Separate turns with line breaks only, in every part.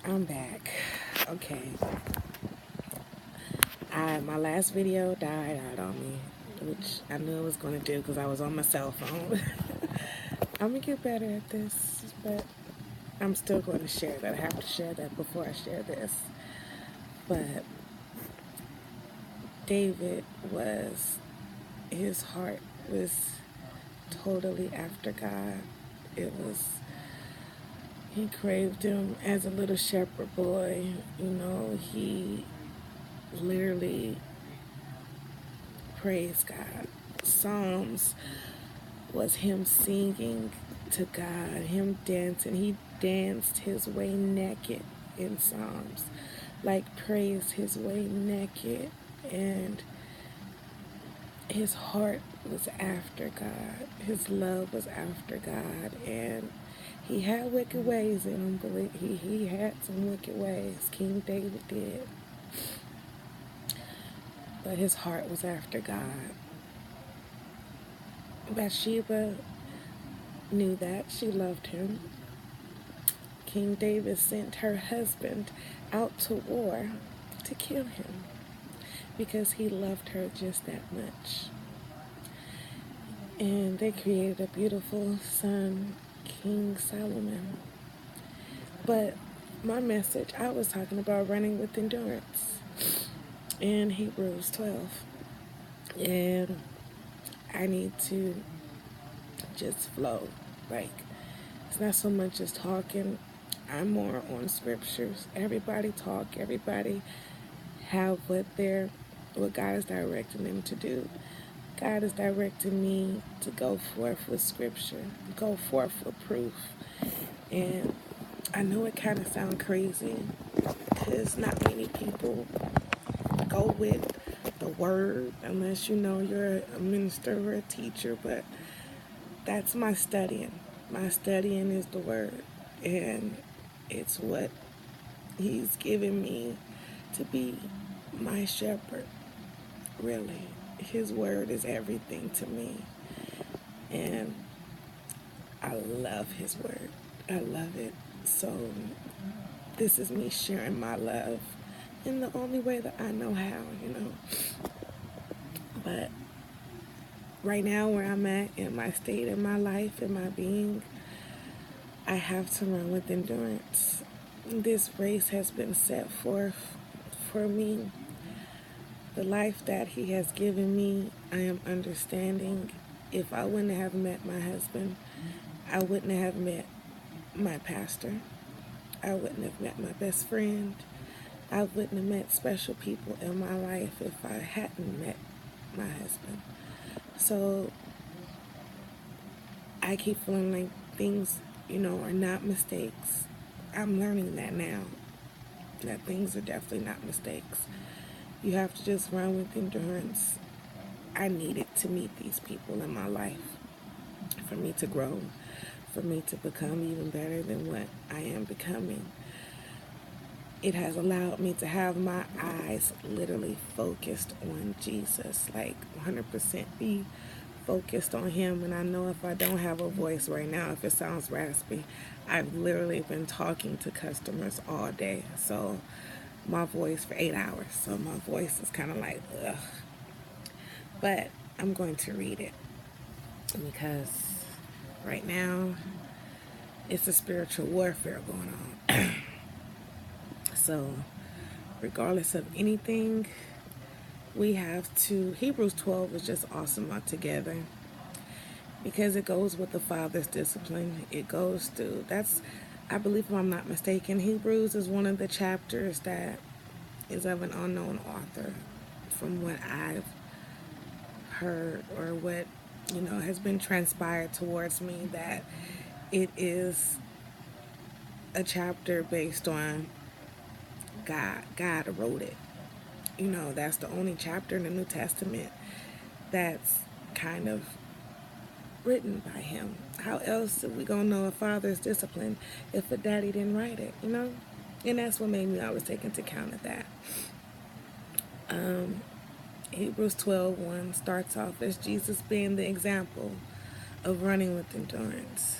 I'm back. Okay. My last video died out on me, which I knew it was going to do because I was on my cell phone. I'm going to get better at this, but I'm still going to share that. I have to share that before I share this. But David his heart was totally after God. He craved him as a little shepherd boy. He literally praised God. Psalms was him singing to God, him dancing. He danced his way naked in Psalms, like praised his way naked, and his heart was after God. His love was after God, and he had wicked ways in him. He had some wicked ways. King David did. But his heart was after God. Bathsheba knew that. She loved him. King David sent her husband out to war to kill him because he loved her just that much. And they created a beautiful son, King Solomon. But my message, I was talking about running with endurance in Hebrews 12. And I need to just flow. Like, it's not so much as talking. I'm more on scriptures. Everybody talk. Everybody have what God is directing them to do. God is directing me to go forth with scripture, go forth with proof. And I know it kind of sounds crazy because not many people go with the word unless you're a minister or a teacher, but that's my studying. My studying is the word, and it's what he's given me to be my shepherd, really. His word is everything to me, and I love his word. I love it. So this is me sharing my love in the only way that I know how. But right now, where I'm at in my state, in my life, in my being, I have to run with endurance. This race has been set forth for me. The life that he has given me, I am understanding. If I wouldn't have met my husband, I wouldn't have met my pastor. I wouldn't have met my best friend. I wouldn't have met special people in my life if I hadn't met my husband. So I keep feeling like things, are not mistakes. I'm learning that now, that things are definitely not mistakes. You have to just run with endurance. I needed to meet these people in my life for me to grow, for me to become even better than what I am becoming. It has allowed me to have my eyes literally focused on Jesus, like 100% be focused on him. And I know if I don't have a voice right now, if it sounds raspy, I've literally been talking to customers all day. So my voice for 8 hours. So my voice is kind of like, ugh. But I'm going to read it because right now it's a spiritual warfare going on. So regardless of anything, we have to, Hebrews 12 is just awesome altogether because it goes with the Father's discipline. It goes through, I believe if I'm not mistaken, Hebrews is one of the chapters that is of an unknown author from what I've heard or what, has been transpired towards me, that it is a chapter based on God. God wrote it. That's the only chapter in the New Testament that's kind of written by him. How else are we gonna know a father's discipline if a daddy didn't write it, And that's what made me always take into account of that. Hebrews 12:1 starts off as Jesus being the example of running with endurance.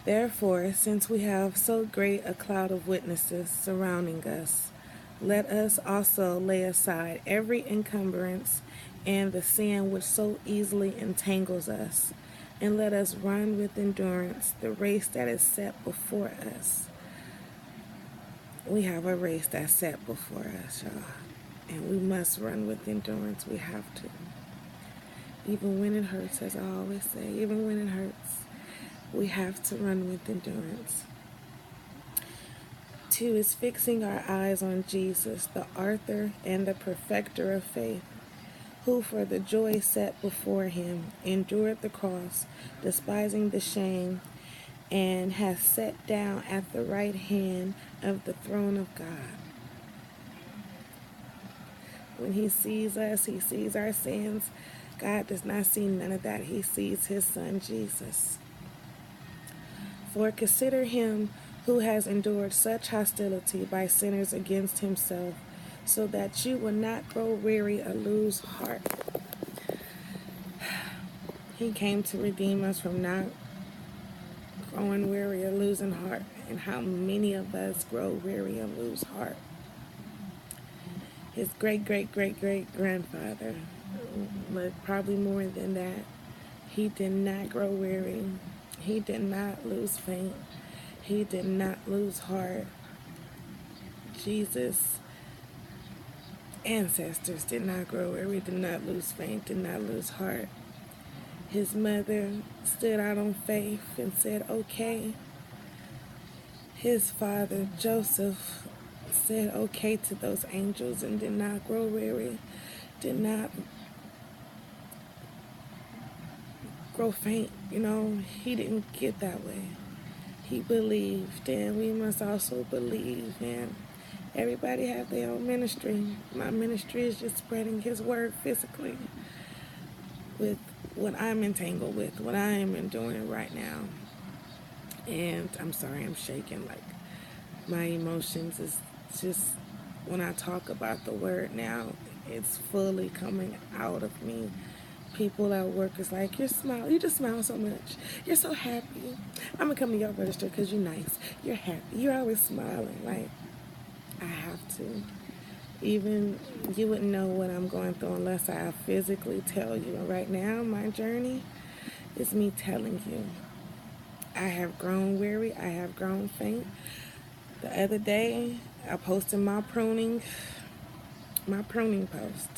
Therefore, since we have so great a cloud of witnesses surrounding us, let us also lay aside every encumbrance and the sin which so easily entangles us, and let us run with endurance the race that is set before us. We have a race that's set before us, y'all, and we must run with endurance. We have to. Even when it hurts, as I always say, even when it hurts, we have to run with endurance. 2 is fixing our eyes on Jesus, the author and the perfecter of faith, who for the joy set before him endured the cross, despising the shame, and has sat down at the right hand of the throne of God. When he sees us, he sees our sins. God does not see none of that. He sees his son, Jesus. For consider him who has endured such hostility by sinners against himself, so that you will not grow weary or lose heart. He came to redeem us from not growing weary or losing heart. And how many of us grow weary and lose heart? His great-great-great-great-grandfather, but probably more than that, he did not grow weary. He did not lose faint. He did not lose heart. Jesus' ancestors did not grow weary, did not lose faint, did not lose heart. His mother stood out on faith and said, okay. His father, Joseph, said okay to those angels and did not grow weary, did not grow faint. He didn't get that way. He believed, and we must also believe. And everybody have their own ministry. My ministry is just spreading his word physically with what I'm entangled with, what I am enduring right now. And I'm sorry, I'm shaking. Like, my emotions is just, when I talk about the word now, it's fully coming out of me. People at work is like, you just smile so much. You're so happy. I'm gonna come to your register because you're nice. You're happy. You're always smiling. Like, I have to. Even you wouldn't know what I'm going through unless I physically tell you. And right now, my journey is me telling you. I have grown weary. I have grown faint. The other day, I posted my pruning post.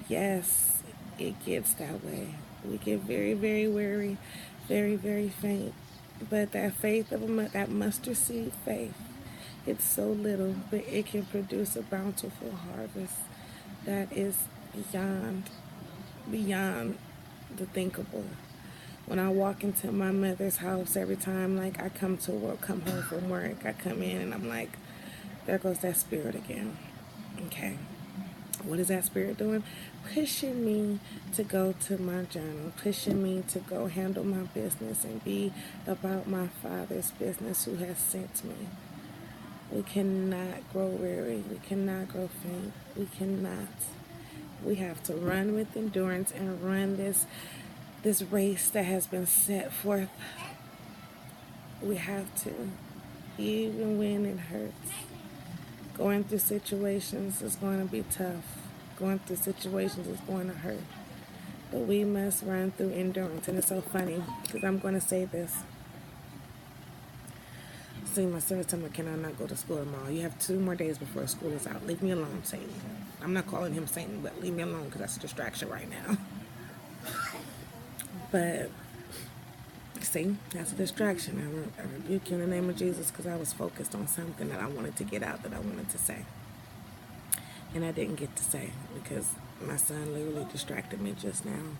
Yes, it gets that way. We get very, very weary, very, very faint. But that faith of that mustard seed faith, it's so little, but it can produce a bountiful harvest that is beyond the thinkable. When I walk into my mother's house every time, like I come home from work, I come in and I'm like, there goes that spirit again. Okay. What is that spirit doing? Pushing me to go to my journal, pushing me to go handle my business and be about my Father's business who has sent me. We cannot grow weary. We cannot grow faint. We cannot. We have to run with endurance and run this race that has been set forth. We have to, even when it hurts. Going through situations is going to be tough. Going through situations is going to hurt. But we must run through endurance. And it's so funny because I'm going to say this. See, my son told me, can I not go to school tomorrow? You have 2 more days before school is out. Leave me alone, Satan. I'm not calling him Satan, but leave me alone because that's a distraction right now. But, see, that's a distraction. I rebuke you in the name of Jesus because I was focused on something that I wanted to get out, that I wanted to say. And I didn't get to say because my son literally distracted me just now.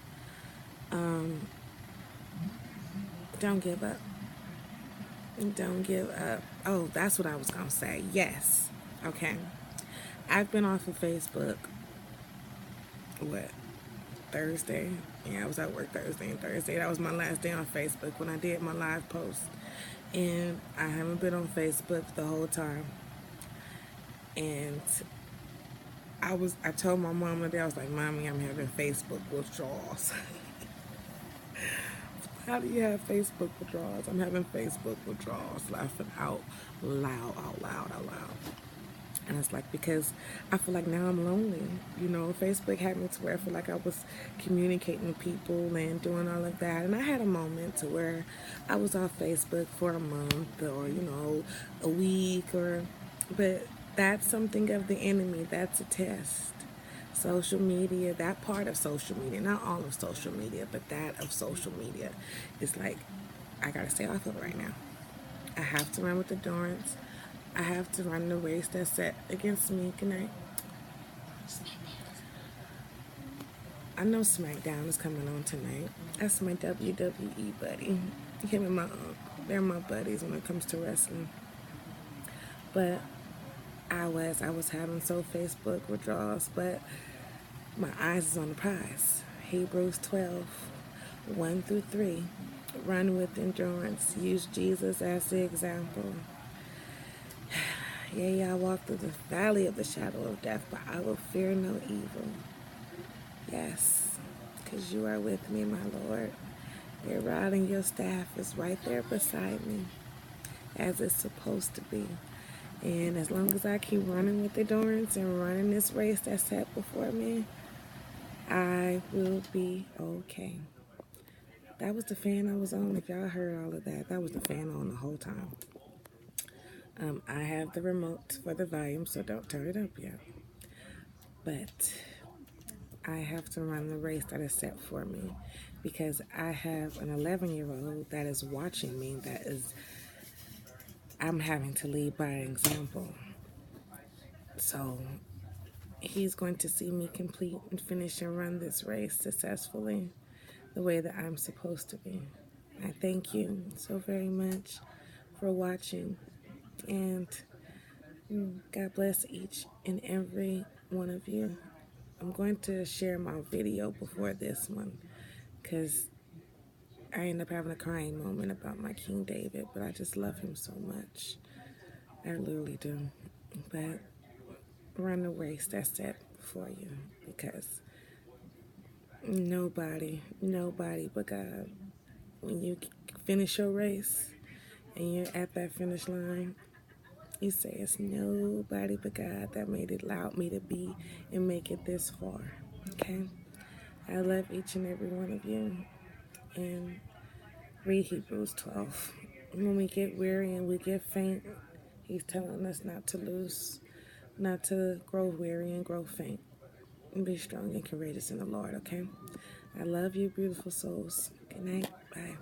Don't give up. Don't give up. Oh, that's what I was going to say. Yes. Okay. I've been off of Facebook, Thursday? Yeah, I was at work Thursday and Thursday. That was my last day on Facebook when I did my live post. And I haven't been on Facebook the whole time. And I told my mom today, I was like, Mommy, I'm having Facebook withdrawals. How do you have Facebook withdrawals? I'm having Facebook withdrawals, laughing out loud, out loud, out loud. And it's like, because I feel like now I'm lonely. You know, Facebook had me to where I feel like I was communicating with people and doing all of that. And I had a moment to where I was off Facebook for a month or, a week but that's something of the enemy. That's a test. Social media, that part of social media, not all of social media, but that of social media is like, I gotta stay off of it right now. I have to run with endurance. I have to run the race that's set against me. Good night. I know SmackDown is coming on tonight. That's my WWE buddy. Him and my uncle. They're my buddies when it comes to wrestling. But I was having so Facebook withdrawals, but my eyes is on the prize. Hebrews 12, 1 through 3. Run with endurance. Use Jesus as the example. Yea, I walk through the valley of the shadow of death, but I will fear no evil. Yes, because you are with me, my Lord. Your rod and your staff is right there beside me, as it's supposed to be. And as long as I keep running with endurance and running this race that's set before me, I will be okay. That was the fan I was on. If y'all heard all of that, that was the fan on the whole time. I have the remote for the volume, so don't turn it up yet. But I have to run the race that is set for me because I have an 11-year-old that is watching me, I'm having to lead by example. So he's going to see me complete and finish and run this race successfully the way that I'm supposed to be. I thank you so very much for watching, and God bless each and every one of you. I'm going to share my video before this one because I end up having a crying moment about my King David, but I just love him so much. I literally do. But run the race that's set for you because nobody but God. When you finish your race and you're at that finish line, you say it's nobody but God that made it allowed me to be and make it this far. Okay? I love each and every one of you. And read Hebrews 12. When we get weary and we get faint, he's telling us not to grow weary and grow faint. And be strong and courageous in the Lord, okay? I love you, beautiful souls. Good night. Bye.